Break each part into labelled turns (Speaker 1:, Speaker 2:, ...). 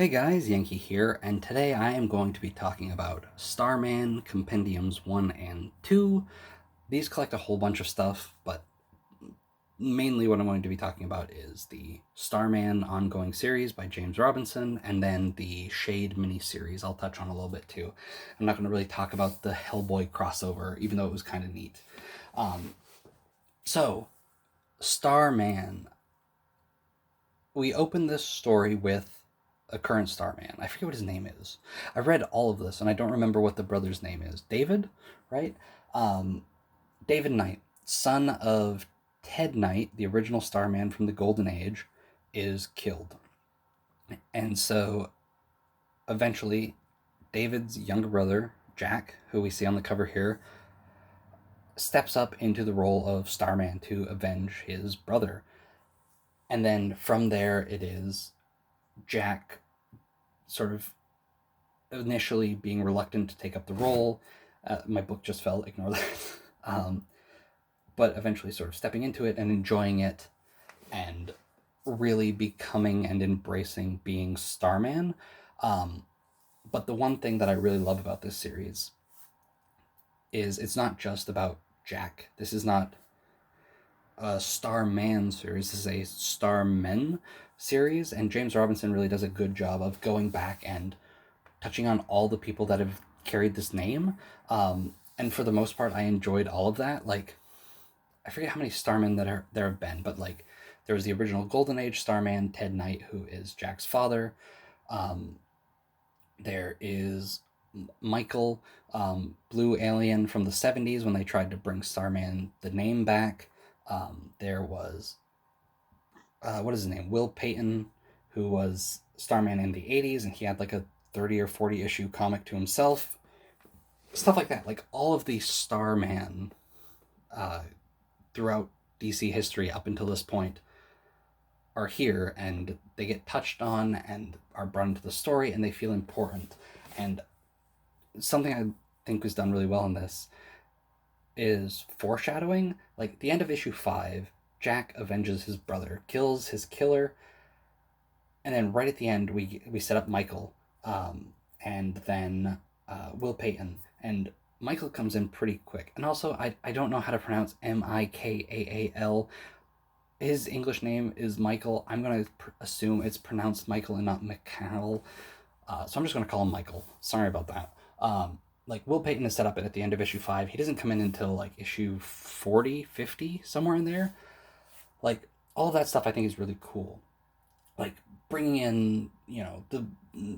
Speaker 1: Hey guys, Yankee here, and today I am going to be talking about Starman Compendiums 1 and 2. These collect a whole bunch of stuff, but mainly what I'm going to be talking about is the Starman ongoing series by James Robinson, and then the Shade miniseries I'll touch on a little bit too. I'm not going to really talk about the Hellboy crossover, even though it was kind of neat. So, Starman. We open this story with a current Starman. I forget what his name is. I read all of this and I don't remember what the brother's name is. David, right? Um, David Knight, son of Ted Knight, the original Starman from the Golden Age, is killed. And so eventually, David's younger brother, Jack, who we see on the cover here, steps up into the role of Starman to avenge his brother. And then from there, it is Jack sort of initially being reluctant to take up the role. My book just fell, ignore that. um, but eventually sort of stepping into it and enjoying it and really becoming and embracing being Starman. But the one thing that I really love about this series is it's not just about Jack. This is not a Starman series. This is a Starmen series, and James Robinson really does a good job of going back and touching on all the people that have carried this name. And for the most part, I enjoyed all of that. Like, I forget how many Starmen there have been, but like, there was the original Golden Age Starman, Ted Knight, who is Jack's father. Um, there is Michael, Blue Alien from the 70s when they tried to bring Starman the name back. There was, what is his name? Will Payton, who was Starman in the 80s, and he had like a 30 or 40 issue comic to himself. Stuff like that. Like all of the Starman uh, throughout DC history up until this point are here, and they get touched on and are brought into the story, and they feel important. And something I think was done really well in this is foreshadowing. Like the end of issue 5, Jack avenges his brother, kills his killer, and then right at the end we set up Michael, and then Will Payton, and Michael comes in pretty quick. And also, I don't know how to pronounce Mikaal. His English name is Michael. I'm gonna assume it's pronounced Michael and not Mikal. So I'm just gonna call him Michael. Sorry about that. Like Will Payton is set up at the end of issue 5. He doesn't come in until like issue 40, 50, somewhere in there. Like all of that stuff I think is really cool. Like bringing in, the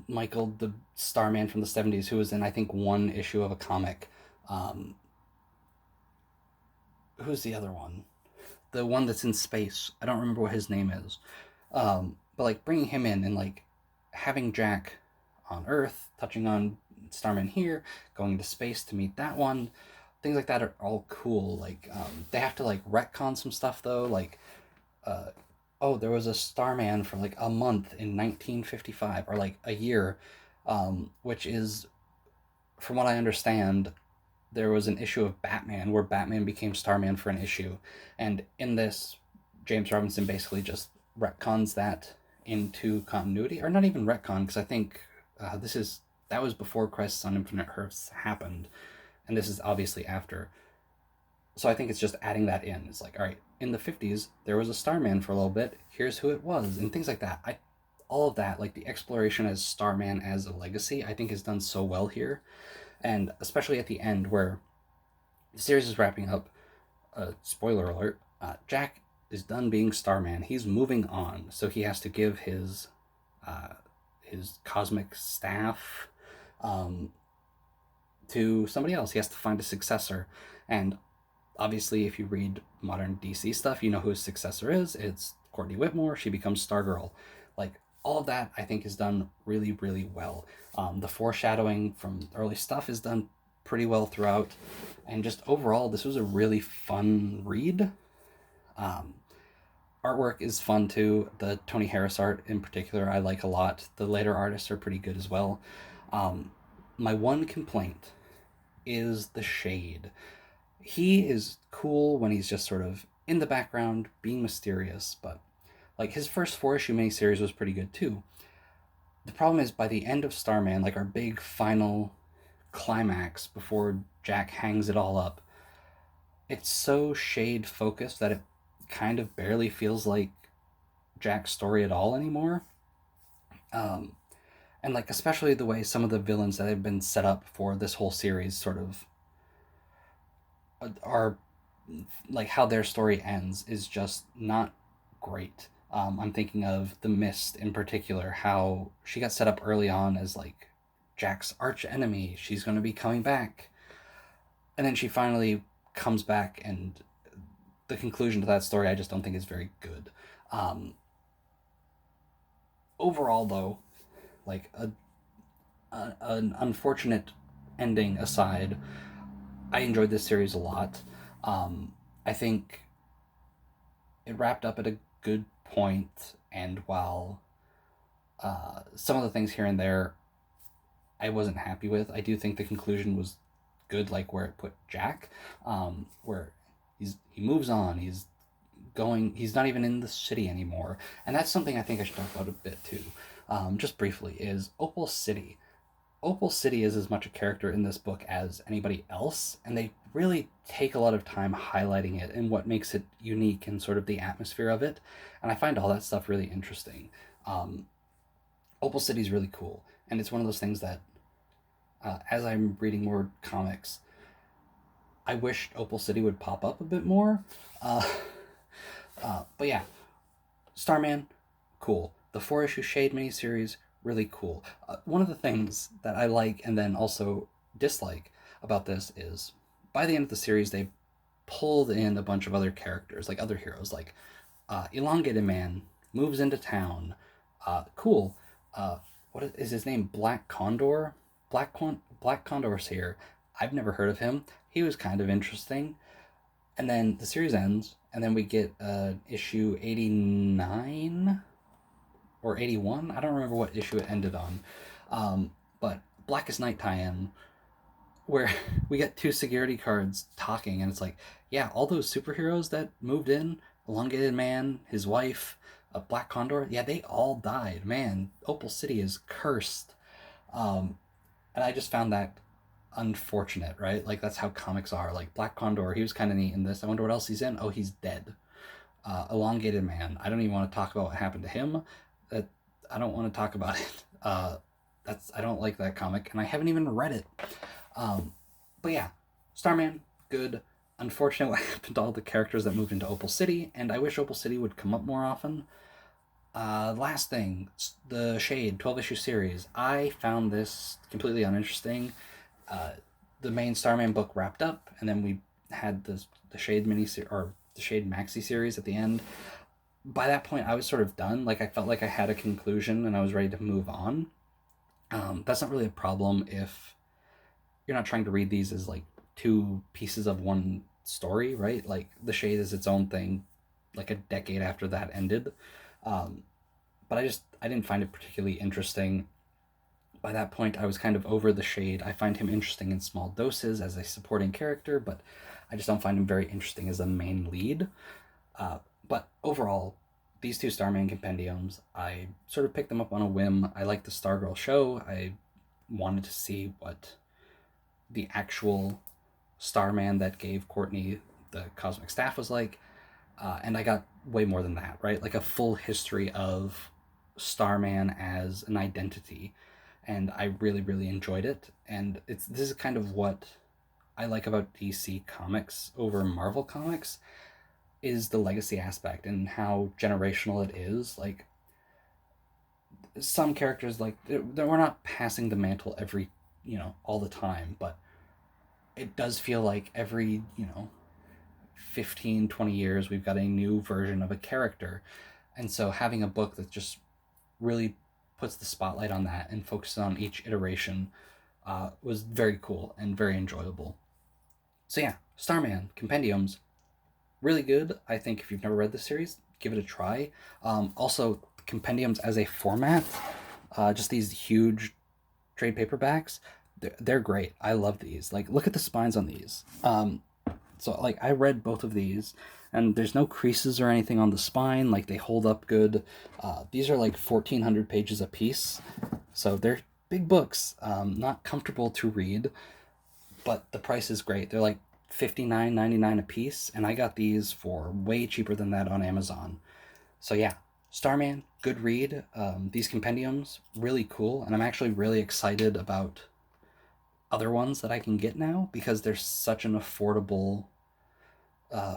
Speaker 1: Michael, the Starman from the 70s, who was in I think one issue of a comic. Um, who's the other one? The one that's in space. I don't remember what his name is. But like bringing him in and like having Jack on Earth, touching on Starman here, going into space to meet that one. Things like that are all cool. Like they have to like retcon some stuff though. Like uh, oh, there was a Starman for like a month in 1955 or like a year, which is, from what I understand, there was an issue of Batman where Batman became Starman for an issue. And in this, James Robinson basically just retcons that into continuity, or not even retcon, because I think that was before Crisis on Infinite Earths happened, and this is obviously after. So I think it's just adding that in. It's like, all right, in the 50s, there was a Starman for a little bit. Here's who it was, and things like that. All of that, like the exploration as Starman as a legacy, I think is done so well here, and especially at the end where the series is wrapping up. Spoiler alert: Jack is done being Starman. He's moving on, so he has to give uh, his cosmic staff um, to somebody else. He has to find a successor, and obviously, if you read modern DC stuff, you know who his successor is. It's Courtney Whitmore. She becomes Stargirl. Like, all of that, I think, is done really, really well. The foreshadowing from early stuff is done pretty well throughout. And just overall, this was a really fun read. Um, Artwork is fun too. The Tony Harris art in particular, I like a lot. The later artists are pretty good as well. Um, my one complaint is the shade. He is cool when he's just sort of in the background being mysterious, but like his first 4 issue miniseries was pretty good too. The problem is, by the end of Starman, like our big final climax before Jack hangs it all up, it's so shade focused that it kind of barely feels like Jack's story at all anymore. Um, and like especially the way some of the villains that have been set up for this whole series sort of are, like how their story ends is just not great. I'm thinking of the Mist in particular, how she got set up early on as like Jack's arch enemy. She's going to be coming back, and then she finally comes back, and the conclusion to that story I just don't think is very good. Um, Overall, though, like an unfortunate ending aside, I enjoyed this series a lot. I think it wrapped up at a good point, and while some of the things here and there I wasn't happy with, I do think the conclusion was good, like where it put Jack, where he moves on, he's not even in the city anymore, and that's something I think I should talk about a bit too, just briefly, is Opal City. Opal City is as much a character in this book as anybody else, and they really take a lot of time highlighting it and what makes it unique and sort of the atmosphere of it. And I find all that stuff really interesting. Um, Opal City is really cool, and it's one of those things that, as I'm reading more comics, I wish Opal City would pop up a bit more. Uh, but yeah, Starman, cool. The 4-issue Shade miniseries, really cool. One of the things that I like and then also dislike about this is by the end of the series, they pulled in a bunch of other characters, like other heroes, like Elongated Man moves into town. Cool. What is his name? Black Condor? Black Condor's here. I've never heard of him. He was kind of interesting. And then the series ends, and then we get issue 89 or 81. I don't remember what issue it ended on. But Blackest Night tie-in, where we get two security cards talking, and it's like, yeah, all those superheroes that moved in, Elongated Man, his wife, Black Condor, yeah, they all died. Man, Opal City is cursed. Um, and I just found that unfortunate, right? Like, that's how comics are. Like, Black Condor, he was kind of neat in this. I wonder what else he's in. Oh, he's dead. Elongated Man, I don't even want to talk about what happened to him. That I don't want to talk about it. I don't like that comic, and I haven't even read it. But yeah, Starman, good. Unfortunate what happened to all the characters that moved into Opal City, and I wish Opal City would come up more often. Last thing, the Shade 12-issue series. I found this completely uninteresting. The main Starman book wrapped up, and then we had the Shade mini or the Shade maxi series at the end. By that point, I was sort of done. Like, I felt like I had a conclusion, and I was ready to move on. That's not really a problem if you're not trying to read these as like two pieces of one story, right? Like the Shade is its own thing, like a decade after that ended. Um, but I didn't find it particularly interesting. By that point, I was kind of over the Shade. I find him interesting in small doses as a supporting character, but I just don't find him very interesting as a main lead. But overall, these two Starman compendiums, I sort of picked them up on a whim. I like the Stargirl show. I wanted to see what the actual Starman that gave Courtney the cosmic staff was like. And I got way more than that, right? Like a full history of Starman as an identity. And I really, really enjoyed it. And this is kind of what I like about DC Comics over Marvel Comics, is the legacy aspect and how generational it is. Like, some characters, like, we're not passing the mantle every, all the time, but it does feel like every, 15, 20 years, we've got a new version of a character. And so having a book that just really puts the spotlight on that and focuses on each iteration was very cool and very enjoyable. So yeah, Starman Compendiums, really good. I think if you've never read this series, give it a try. Also, compendiums as a format, just these huge trade paperbacks, they're great. I love these. Like, look at the spines on these. So, like, I read both of these, and there's no creases or anything on the spine. Like, they hold up good. These are like 1,400 pages a piece. So they're big books, not comfortable to read, but the price is great. They're like $59.99 a piece, and I got these for way cheaper than that on Amazon. So yeah, Starman, good read. These compendiums, really cool, and I'm actually really excited about other ones that I can get now because they're such an affordable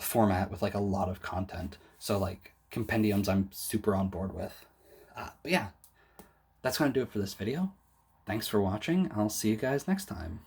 Speaker 1: format with like a lot of content. So like compendiums, I'm super on board with. But yeah, that's gonna do it for this video. Thanks for watching. I'll see you guys next time.